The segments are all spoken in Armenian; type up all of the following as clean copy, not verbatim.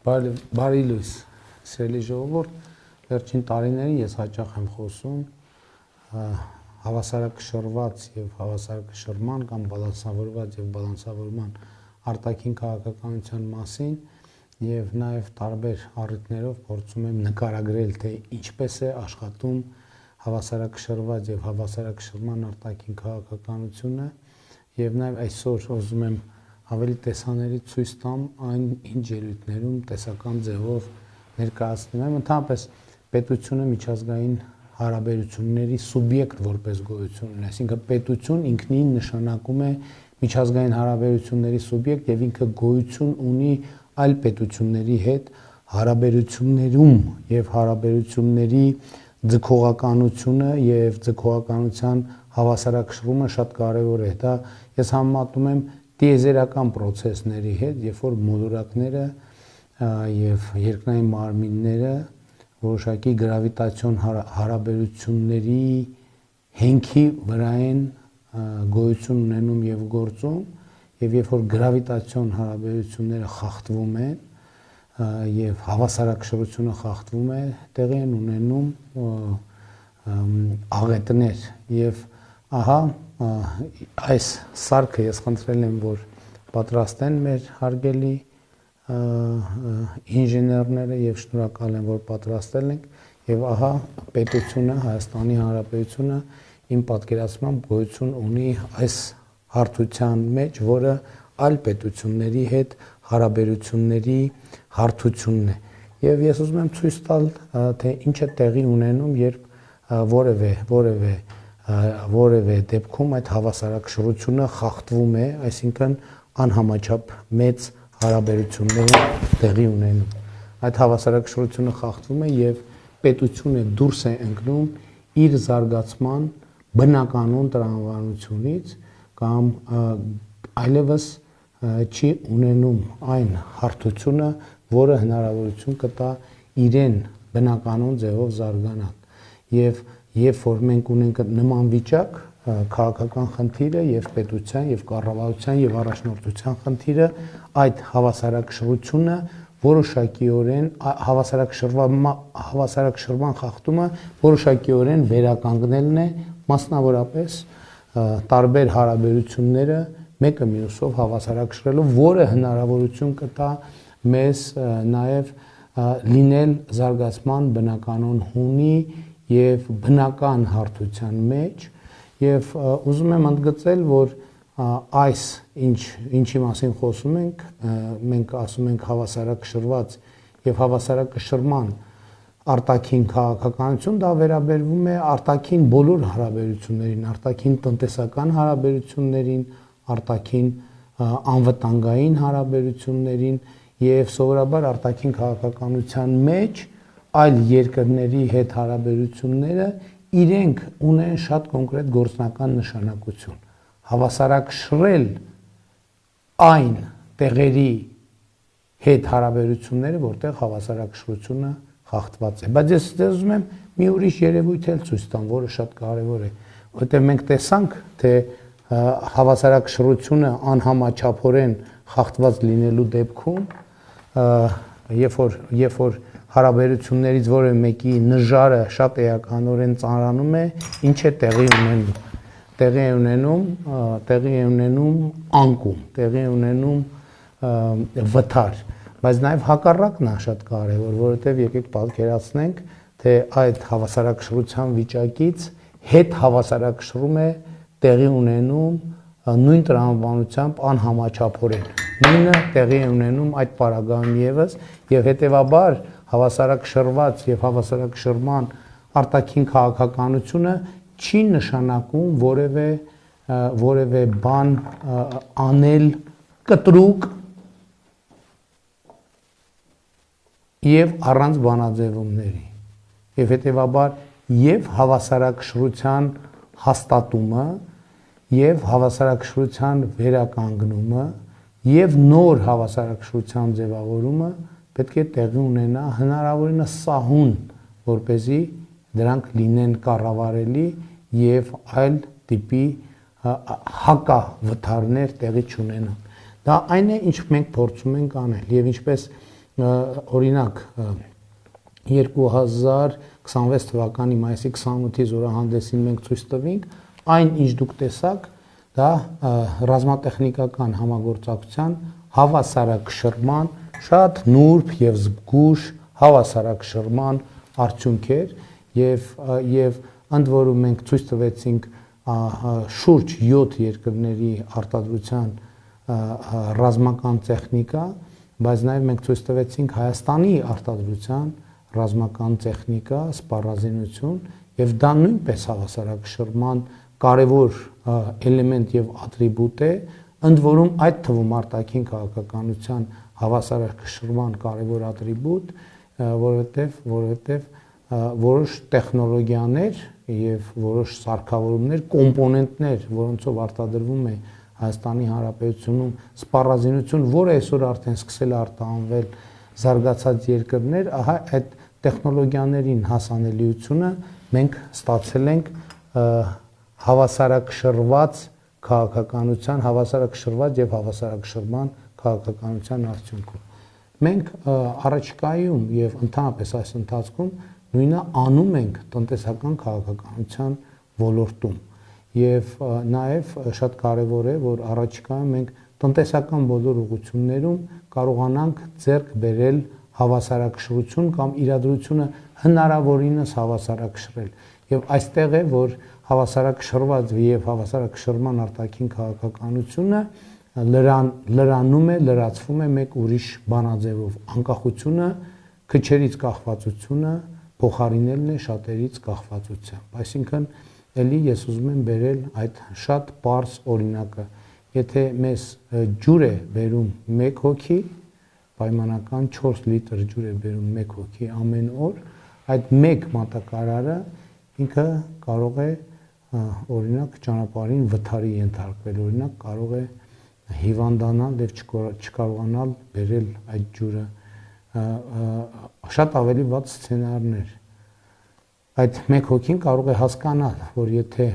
Բարի լույս, սիրելի ժողովուրդ, վերջին տարիներին ես հաճախ եմ խոսում հավասարակշռված եւ հավասարակշռման կամ բալանսավորված եւ բալանսավորման արտաքին քաղաքականության մասին եւ նաեւ տարբեր առիթներով փորձում եմ նկարագրել, թե ինչպես է աշխատում հավասարակշռված եւ հավասարակշռման արտաքին քաղաքականությունը եւ նաեւ այսօր ուզում եմ ավելի տեսաների ցույց տամ այն ինչ ելույթներում տեսական ձևով ներկայացնում եմ ընդհանրապես պետությունը միջազգային հարաբերությունների սուբյեկտ որպես գոյություն ունի, այսինքն պետություն ինքնին նշանակում է միջազգային հարաբերությունների սուբյեկտ եւ ինքը գոյություն ունի այլ պետությունների հետ հարաբերություններում եւ հարաբերությունների ձգողականությունը եւ ձգողականության հավասարակշռումը շատ կարեւոր է, դա ես համեմատում եմ տիեզերական process-ների հետ, երբ որ մոլորակները եւ երկնային մարմինները որոշակի գravitացիոն հարաբերությունների հենքի վրա են գոյություն ունենում եւ գործում, եւ երբ որ գravitացիոն հարաբերությունները խախտվում են եւ հավասարակշռությունը խախտվում է, տեղի են ունենում աղետներ եւ ահա այս սարքը ես խնդրել եմ, որ պատրաստեն մեր հարգելի ինժեներները եւ շնորհակալ եմ, որ պատրաստել ենք եւ ահա պետությունը, Հայաստանի Հանրապետությունը իմ պատկերացմամբ գոյություն ունի այս հարթության մեջ, որը այլ պետությունների հետ հարաբերությունների հարթությունն է եւ ես ուզում եմ ցույց տալ, թե ինչ է տեղի ունենում, երբ որևէ դեպքում այդ հավասարակշռությունը խախտվում է, այսինքն անհամաչափ մեծ հարաբերություններ տեղի ունենում։ Այդ հավասարակշռությունը խախտվում է եւ պետությունը դուրս է ընկնում իր զարգացման բնականon տրամաբանությունից կամ այլևս չի ունենում այն հարթությունը, որը հնարավորություն կտա իրեն բնականon ձևով զարգանալ եւ երբ որ մենք ունենք նման վիճակ, քաղաքական խնդիրը եւ պետության եւ կառավարության եւ առաջնորդության խնդիրը այդ հավասարակշռությունը որոշակիորեն հավասարակշռման խախտումը որոշակիորեն վերականգնելն է, մասնավորապես տարբեր հարաբերությունները մեկը մյուսով հավասարակշռելով, որը հնարավորություն կտա մեզ նաեւ լինել զարգացման բնականon հունի եւ բնական հարթության մեջ եւ ուզում եմ ընդգծել, որ այս ինչի մասին խոսում ենք, մենք ասում ենք հավասարակշռված եւ հավասարակշռման արտաքին քաղաքականություն, դա վերաբերվում է արտաքին բոլոր հարաբերություններին, արտաքին տնտեսական հարաբերություններին, արտաքին անվտանգային հարաբերություններին եւ սովորաբար արտաքին քաղաքականության մեջ այլ երկրների հետ հարաբերությունները իրենք ունեն շատ կոնկրետ գործնական նշանակություն հավասարակշռել այն տեղերի հետ հարաբերությունները, որտեղ հավասարակշռությունը խախտված է։ Բայց ես ուզում եմ մի ուրիշ երևույթ էլ ցույց տամ, որը շատ կարեւոր է, որտեղ մենք տեսանք, թե հավասարակշռությունը անհամաչափորեն խախտված լինելու դեպքում, երբ որ հարաբերություններից որևէ մեկի նժարը շատ էականորեն ծանրանում է, ինչ է տեղի ունենում։ Տեղի է ունենում անկում, տեղի է ունենում վթար, բայց նաև հակառակն է շատ կարևոր, որովհետև եկեք պատկերացնենք, թե այդ հավասարակշռության վիճակից հետ հավասարակշռում է տեղի ունենում նույն տրամաբանությամբ անհամաչափորեն։ Նույնը տեղի է ունենում այդ պարագայում եւս եւ հետեւաբար հավասարակշռված եւ հավասարակշռման արտաքին քաղաքականությունը չի նշանակում որևէ բան անել կտրուկ եւ առանց բանաձևումների եւ հետեւաբար եւ հավասարակշռության հաստատումը եւ հավասարակշռության վերականգնումը եւ նոր հավասարակշռության ձևավորումը պետք է տեղի ունենա հնարավորինս սահուն, որպեսզի դրանք լինեն կառավարելի եւ այլ տիպի հակավթարներ տեղի չունենան։ Դա այն է, ինչ մենք փորձում ենք անել եւ ինչպես օրինակ 2026 թվականի մայիսի 28-ի զորահանդեսին մենք ցույց տվինք այն ինչ դուք տեսաք, դա ռազմատեխնիկական համագործակցության հավասարակշռման շատ նուրբ եւ զգուշ հավասարակշռման արդյունք էր եւ ընդ որում մենք ցույց տվեցինք շուրջ 7 երկրների արտադրության ռազմական տեխնիկա, բայց նաև մենք ցույց տվեցինք Հայաստանի արտադրության ռազմական տեխնիկա, սպառազինություն եւ դա նույնպես հավասարակշռման կարևոր էլեմենտ եւ ատրիբուտ է, ընդ որում այդ թվում արտաքին քաղաքականության հավասարակշռման կարևոր ատրիբուտ, որովհետեւ որոշ տեխնոլոգիաներ եւ որոշ սարքավորումներ, կոմպոնենտներ, որոնցով արտադրվում է Հայաստանի Հանրապետությունում սպառազինություն, որը այսօր արդեն սկսել է արտահանվել զարգացած երկրներ, ահա այդ տեխնոլոգիաներին հասանելիությունը մենք ստացել ենք հավասարակշռված քաղաքականության, հավասարակշռված եւ հավասարակշռման քաղաքականության արդյունքում։ Մենք առաջիկայում եւ ընդհանրապես այս ընթացքում նույնը անում ենք տնտեսական քաղաքականության ոլորտում եւ նաեւ շատ կարեւոր է, որ առաջիկայում մենք տնտեսական բոլոր ուղղություններում կարողանանք ձեռք բերել հավասարակշռություն կամ իրադրությունը հնարավորինս հավասարակշռել եւ այստեղ է, որ հավասարակշռված եւ հավասարակշռման արտաքին քաղաքականությունը լրանում է, լրացվում է մեկ ուրիշ բանաձևով, անկախությունը, քչերից կախվածությունը փոխարինելն է շատերից կախվածությամբ։ Այսինքն էլի ես ուզում եմ բերել այդ շատ պարզ օրինակը։ Եթե մեզ ջուր է բերում 1 հոգի, պայմանական 4 լիտր ջուր է բերում 1 հոգի ամեն օր, այդ 1 մատակարարը ինքը կարող է օրինակ ճանապարհին վթարի ենթարկվել, օրինակ կարող է հիվանդանալ եւ չկարողանալ բերել այդ ջուրը, շատ ավելի վատ սցենարներ։ Այդ 1 հոգին կարող է հասկանալ, որ եթե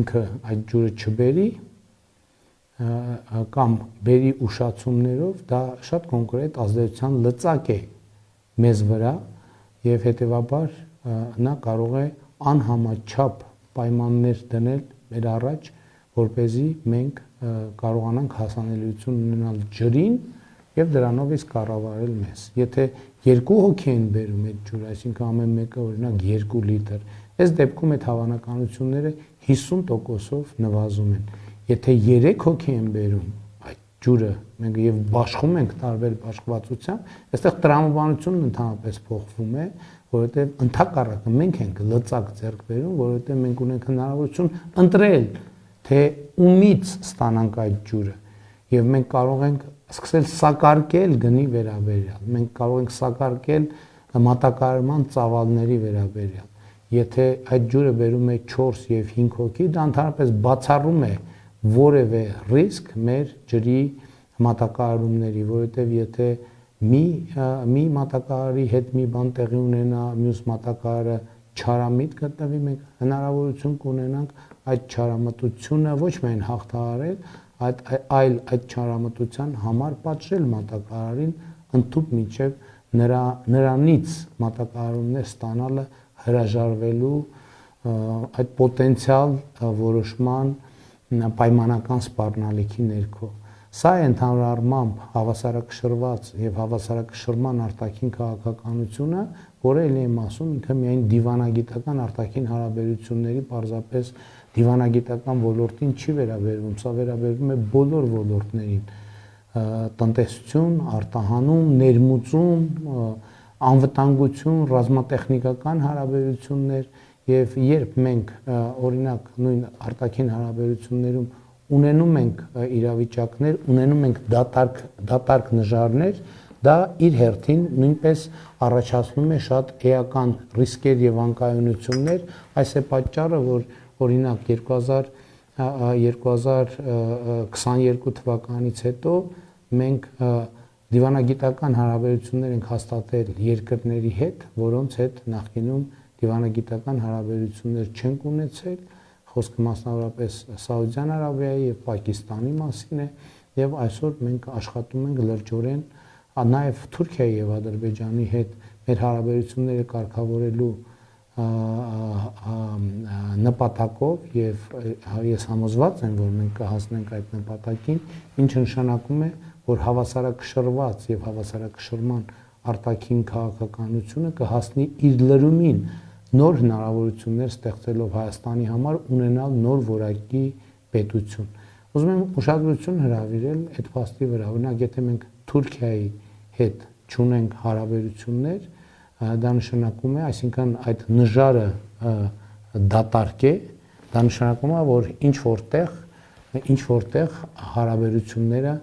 ինքը այդ ջուրը չբերի կամ բերի ուշացումներով, դա շատ կոնկրետ ազդեցության լծակ է մեզ վրա եւ հետեւաբար նա կարող է անհամաչափ պայմաններ դնել մեր առաջ, որպեսզի մենք կարողանանք հասանելիություն ունենալ ջրին եւ դրանով իսկ կառավարել մեզ։ Եթե 2 հոգի են բերում այդ ջուրը, այսինքն ամեն մեկը օրինակ 2 լիտր, այս դեպքում այդ հավանականությունները 50%-ով նվազում են։ Եթե 3 հոգի են բերում այդ ջուրը, մենք եւ բաշխում ենք տարբեր բաշխվածությամբ, այստեղ տրամաբանությունն ընդհանրապես փոխվում է, որովհետեւ ընդհակառակը մենք ենք լծակ ձեռք բերում, որովհետեւ մենք ունենք հնարավորություն ընտրել, թե ումից ստանանք այդ ջուրը եւ մենք կարող ենք սկսել սակարկել գնի վերաբերյալ, մենք կարող ենք սակարկել մատակարարման ծավալների վերաբերյալ։ Եթե այդ ջուրը բերում է 4 եւ 5 հոգի, դա ընդհանրապես բացառում է որևէ ռիսկ մեր ջրի մատակարարումների, որովհետեւ եթե մի մատակարարի հետ մի բան տեղի ունենա, մյուս մատակարարը չարամիտ գտնվի, մենք հնարավորություն կունենանք այդ չարամտությունը ոչ միայն հաղթահարել, այլ այդ չարամտության համար պատժել մատակարարին ընդཐུպ մինչև նրանից մատակարարումներ ստանալը հրաժարվելու այդ պոտենցիալ որոշման պայմանական սպառնալիքի ներքո։ Սա է ընդհանուր առմամբ հավասարակշռված եւ հավասարակշռման արտաքին քաղաքականությունը, որը ելի եմ ասում, ինքը միայն դիվանագիտական արտաքին հարաբերությունների պարզապես դիվանագիտական ոլորտին չի վերաբերվում, սա վերաբերվում է բոլոր ոլորտներին՝ տնտեսություն, արտահանում, ներմուծում, անվտանգություն, ռազմատեխնիկական հարաբերություններ եւ երբ մենք օրինակ նույն արտաքին հարաբերություններում ունենում ենք իրավիճակներ, ունենում ենք դատարկ նժարներ, դա իր հերթին նույնպես առաջացնում է շատ էական ռիսկեր եւ անկայունություններ, այս է պատճառը, որ օրինակ 2022 թվականից հետո մենք դիվանագիտական հարաբերություններ ենք հաստատել երկրների հետ, որոնց հետ նախկինում դիվանագիտական հարաբերություններ չենք ունեցել, խոսքը մասնավորապես Սաուդյան Արաբիայի եւ Պակիստանի մասին է, եւ այսօր մենք աշխատում ենք լրջորեն նաև Թուրքիայի եւ Ադրբեջանի հետ մեր հարաբերությունները կարգավորելու նպատակով եւ ես համոզված եմ, որ մենք կհասնենք այդ նպատակին, ինչը նշանակում է, որ հավասարակշռված եւ հավասարակշռման արտաքին քաղաքականությունը կհասնի իր լրումին նոր հնարավորություններ ստեղծելով Հայաստանի համար ունենալ նոր որակի պետություն։ Ուզում եմ ուշադրություն հրավիրել այդ փաստի վրա, օրինակ եթե մենք Թուրքիայի հետ չունենք հարաբերություններ, դա նշանակում է, այսինքն այդ նժարը դատարկ է, դա նշանակում է, որ ինչ որտեղ հարաբերությունները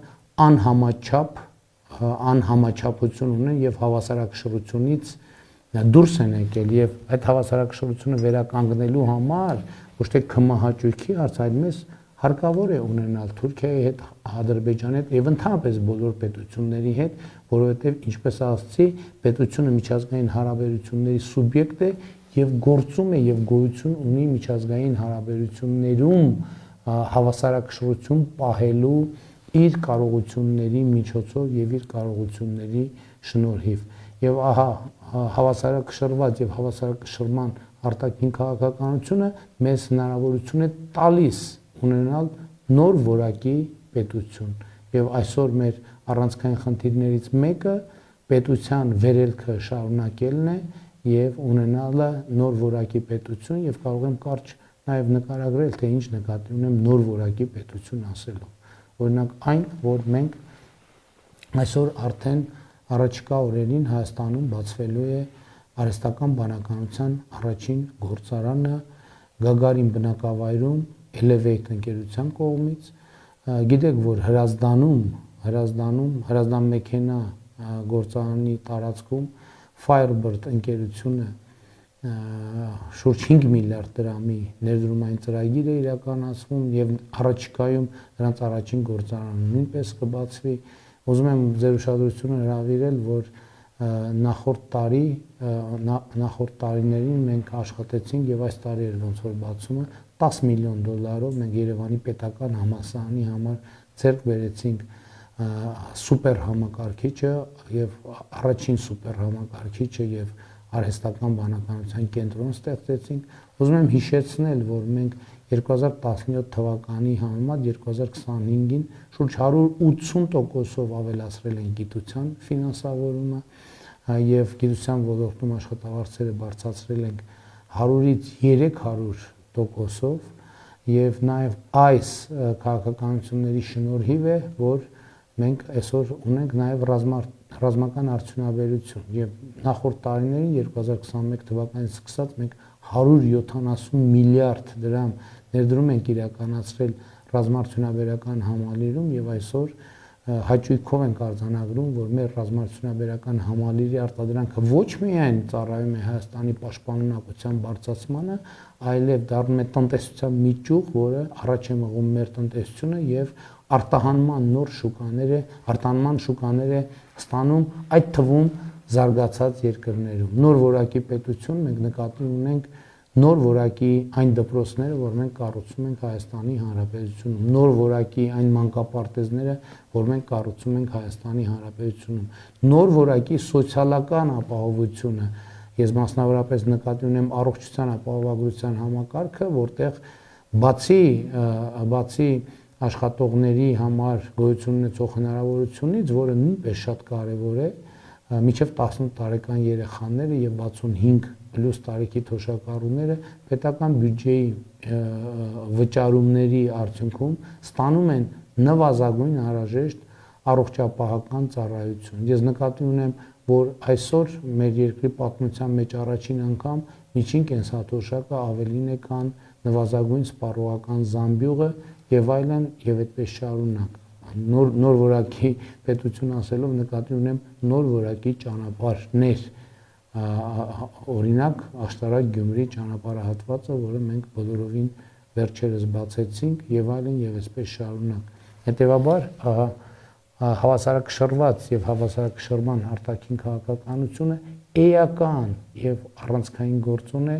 անհամաչափություն ունեն եւ հավասարակշռությունից դուրս են եկել եւ այդ հավասարակշռությունը վերականգնելու համար ոչ թե կմահաճույքի հարց, այլ մեզ հարկավոր է ունենալ Թուրքիայի հետ, Ադրբեջանի հետ եւ ընդհանրապես բոլոր պետությունների հետ, որովհետեւ ինչպես ասացի, պետությունը միջազգային հարաբերությունների սուբյեկտ է եւ գործում է եւ գոյություն ունի միջազգային հարաբերություններում հավասարակշռություն պահելու իր կարողությունների միջոցով եւ իր կարողությունների շնորհիվ եւ ահա հավասարակշռված եւ հավասարակշռման արտաքին քաղաքականությունը մեզ հնարավորություն է տալիս ունենալ նոր որակի պետություն եւ այսօր մեր առանցքային խնդիրներից մեկը պետության վերելքը շարունակելն է եւ ունենալը նոր որակի պետություն եւ կարող եմ կարճ նաեւ նկարագրել թե ինչ նկատի ունեմ նոր որակի պետություն ասելով օրինակ այն որ մենք այսօր արդեն առաջիկա օրերին Հայաստանում բացվելու է արհեստական բանականության առաջին գործարանը Գագարին բնակավայրում Elevate ընկերության կողմից գիտեք որ Հրազդան մեքենա գործարանի տարածքում Firebird ընկերությունը շուրջ 5 միլիարդ դրամի ներդրումային ծրագիր է իրականացվում եւ առաջիկայում նրանց առաջին գործարանը նույնպես կբացվի ուզում եմ ձեր ուշադրությունը հրավիրել որ նախորդ տարիներին մենք աշխատեցինք եւ այս տարի էր ոնց որ բացումը $10 միլիոն մենք Երևանի պետական համալսարանի համար ձեռք բերեցինք սուպեր համակարգիչը եւ առաջին սուպեր համակարգիչը եւ արհեստական բանականության կենտրոն ստեղծեցինք ուզում եմ հիշեցնել որ մենք 2017 թվականի համեմատ 2025-ին շուրջ 180%-ով ավելացրել են գիտության ֆինանսավորումը եւ գիտության ոլորտում աշխատավարձերը բարձրացրել ենք 100-ից 300%-ով եւ նաեւ այս քաղաքականությունների շնորհիվ է որ մենք այսօր ունենք նաեւ ռազմական արդյունաբերություն եւ նախորդ տարիներին 2021 թվականից սկսած մենք 170 միլիարդ դրամ ներդրում ենք իրականացրել ռազմաարդյունաբերական համալիրում եւ այսօր հաճույքով ենք արձանագրում, որ մեր ռազմաարդյունաբերական համալիրի արտադրանքը ոչ միայն ծառայում է Հայաստանի պաշտպանունակության բարձրացմանը, այլև դառնում է տնտեսության մի ճյուղ, որը առաջ է մղում մեր տնտեսությունը եւ արտահանման նոր շուկաներ է ստանում այդ թվում զարգացած երկրներում։ Նոր որակի պետություն մենք նկատի ունենք նոր որակի այն դպրոցները, որ մենք կառուցում ենք Հայաստանի Հանրապետությունում, նոր որակի այն մանկապարտեզները, որ մենք կառուցում ենք Հայաստանի Հանրապետությունում, նոր որակի սոցիալական ապահովությունը, ես մասնավորապես նկատի ունեմ առողջության ապահովագրության համակարգը, որտեղ բացի աշխատողների համար գոյություն ունեցող հնարավորությունից, որը նույնպես շատ կարևոր է, մինչև 18 տարեկան երեխաները եւ 65 պլյուս տարեկի թոշակառուները պետական բյուջեի վճարումների արդյունքում ստանում են նվազագույն անհրաժեշտ առողջապահական ծառայություն։ Ես նկատի ունեմ, որ այսօր մեր երկրի պատմության մեջ առաջին անգամ միջին կենսաթոշակը ավելին է քան նվազագույն սպառողական զամբյուղը եւ այլն եւ այդպես շարունակ։ Նոր որակի պետություն ասելով նկատի ունեմ նոր որակի ճանապարհներ օրինակ աշտարակ Գյումրի ճանապարհահատվածը, որը մենք բոլորովին վերջերս բացեցինք եւ այլն եւ այսպես շարունակ։ Հետեւաբար հավասարակշռված եւ հավասարակշռման արտաքին քաղաքականությունը էական եւ առանցքային գործոն է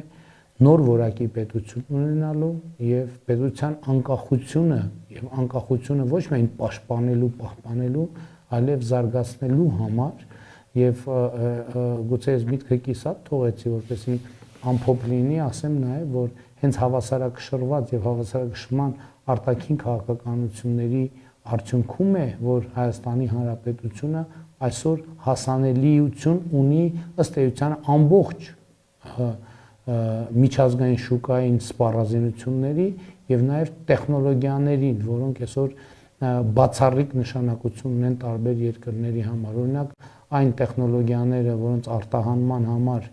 նոր որակի պետություն ունենալու եւ պետության անկախությունը ոչ միայն պաշտպանելու, պահպանելու, այլև զարգացնելու համար եւ գուցե ես միտքը կիսատ թողեցի, որպեսզի ամփոփ լինի, ասեմ նաեւ, որ հենց հավասարակշռված եւ հավասարակշռման արտաքին քաղաքականությունների արդյունքում է, որ Հայաստանի Հանրապետությունը այսօր հասանելիություն ունի ըստ էության ամբողջ միջազգային շուկային սպառազինությունների եւ նաեւ տեխնոլոգիաներին, որոնք այսօր բացառիկ նշանակություն ունեն տարբեր երկրների համար։ Օրինակ, այն տեխնոլոգիաները, որոնց արտահանման համար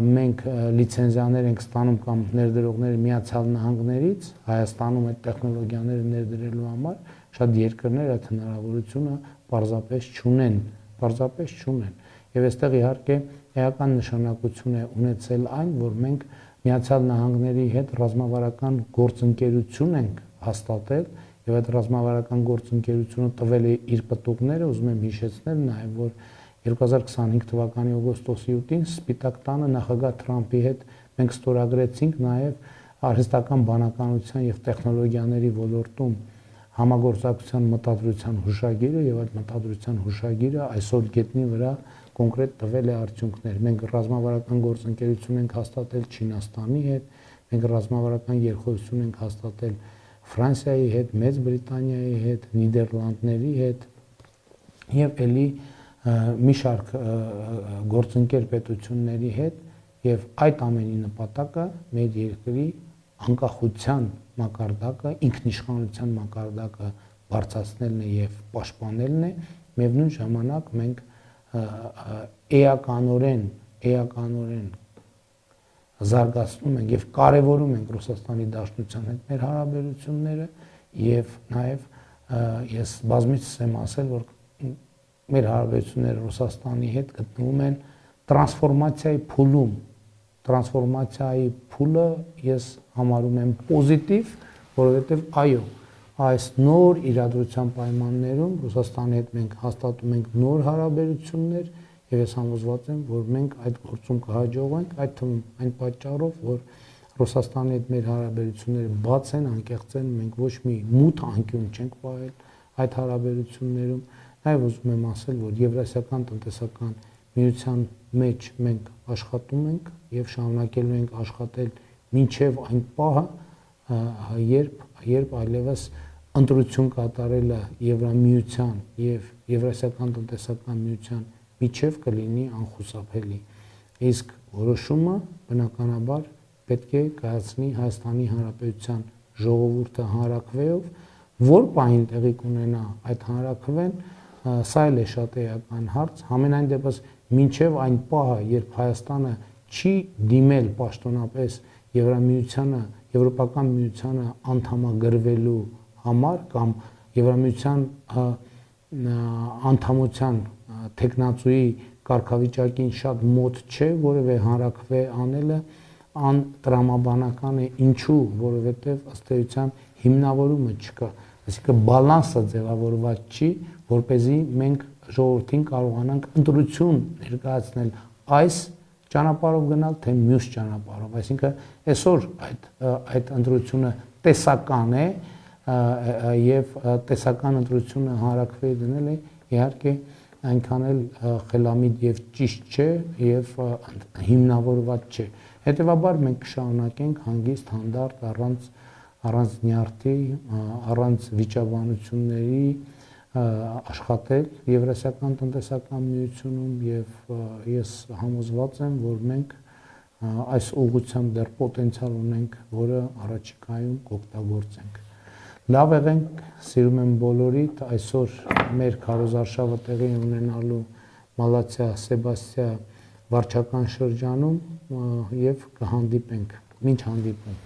մենք լիցենզիաներ ենք ստանում կամ ներդրողները Միացյալ Նահանգներից, Հայաստանում այդ տեխնոլոգիաները ներդրելու համար շատ երկրներ այդ հնարավորությունը պարզապես չունեն։ Եվ այստեղ իհարկե էական նշանակություն է ունեցել այն, որ մենք Միացյալ Նահանգների հետ ռազմավարական գործընկերություն ենք հաստատել եւ այդ ռազմավարական գործընկերությունը տվել է իր պտուղները, ուզում եմ հիշեցնել նաեւ, որ 2025 թվականի օգոստոսի 8-ին Սպիտակ տանը նախագահ Թրամփի հետ մենք ստորագրեցինք նաեւ արհեստական բանականության եւ տեխնոլոգիաների ոլորտում համագործակցության մտադրության հուշագիրը եւ այդ մտադրության հուշագիրը այսօր գետնի վրա կոնկրետ տվել է արդյունքներ։ Մենք ռազմավարական գործընկերություն ենք հաստատել Չինաստանի հետ, մենք ռազմավարական երկխոսություն ենք հաստատել Ֆրանսիայի հետ, Մեծ Բրիտանիայի հետ, Նիդերլանդների հետ եւ ելի մի շարք գործընկեր պետությունների հետ եւ այդ ամենի նպատակը մեր երկրի անկախության մակարդակը, ինքնիշխանության մակարդակը բարձրացնելն է եւ պաշտպանելն է, միևնույն ժամանակ մենք էականորեն զարգացնում ենք եւ կարեւորում ենք Ռուսաստանի Դաշնության հետ մեր հարաբերությունները եւ նաեւ ես բազմիցս եմ ասել, որ մեր հարաբերությունները Ռուսաստանի հետ գտնվում են տրանսֆորմացիայի փուլում։ Տրանսֆորմացիայի փուլը ես համարում եմ պոզիտիվ, որովհետեւ այո, այս նոր իրադրության պայմաններում Ռուսաստանի հետ մենք հաստատում ենք նոր հարաբերություններ եւ ես համոզված եմ, որ մենք այդ գործում կհաջողենք, այդ թվում այն պատճառով, որ Ռուսաստանի հետ մեր հարաբերությունները բաց են, անկեղծ են, մենք ոչ մի մութ անկյուն չենք պահել այդ հարաբերություններում։ Նաեւ ուզում եմ ասել, որ Եվրասիական տնտեսական միության մեջ մենք աշխատում ենք եւ շարունակելու ենք աշխատել մինչեւ այն պահը, երբ այլևս ընտրություն կատարելը Եվրամիության եւ Եվրասիական տնտեսական միության միջև կլինի անխուսափելի։ Իսկ որոշումը բնականաբար պետք է կայացնի Հայաստանի Հանրապետության ժողովուրդը հանրաքվեով, որ պահին տեղի կունենա այդ հանրաքվեն, սա էլ է շատ էական հարց, համենայն դեպս մինչև այն պահը, երբ Հայաստանը չի դիմել պաշտոնապես Եվրամիությանը, Եվրոպական միությանը անդամագրվելու համար կամ Եվրամիության անդամության տեխնացուի կարգավիճակին շատ մոտ չէ, որևէ հանրաքվե անելը անտրամաբանական է, ինչու, որովհետև ըստ էության հիմնավորումը չկա, այսինքն բալանսը ձևավորված չի, որպեսզի մենք ժողովրդին կարողանանք ընտրություն ներկայացնել այս ճանապարհով գնալ, թե մյուս ճանապարհով, այսինքն այսօր այդ ընտրությունը տեսական է եւ տեսական ընտրությունը հանրաքվեի դնել է, իհարկե այնքան էլ խելամիտ եւ ճիշտ չէ եւ հիմնավորված չէ։ Հետևաբար մենք կշարունակենք հանգիստ հանդարտ առանց նյարդի, առանց վիճաբանությունների աշխատել Եվրասիական տնտեսական միությունում եւ ես համոզված եմ, որ մենք այս ուղղությամբ դեռ պոտենցիալ ունենք, որը առաջիկայում կօգտագործենք։ Լավ եղենք, սիրում եմ բոլորիդ, այսօր մեր քարոզարշավը տեղի ունենալու Մալացիա Սեբաստիա վարչական շրջանում եւ կհանդիպենք, մինչ հանդիպում։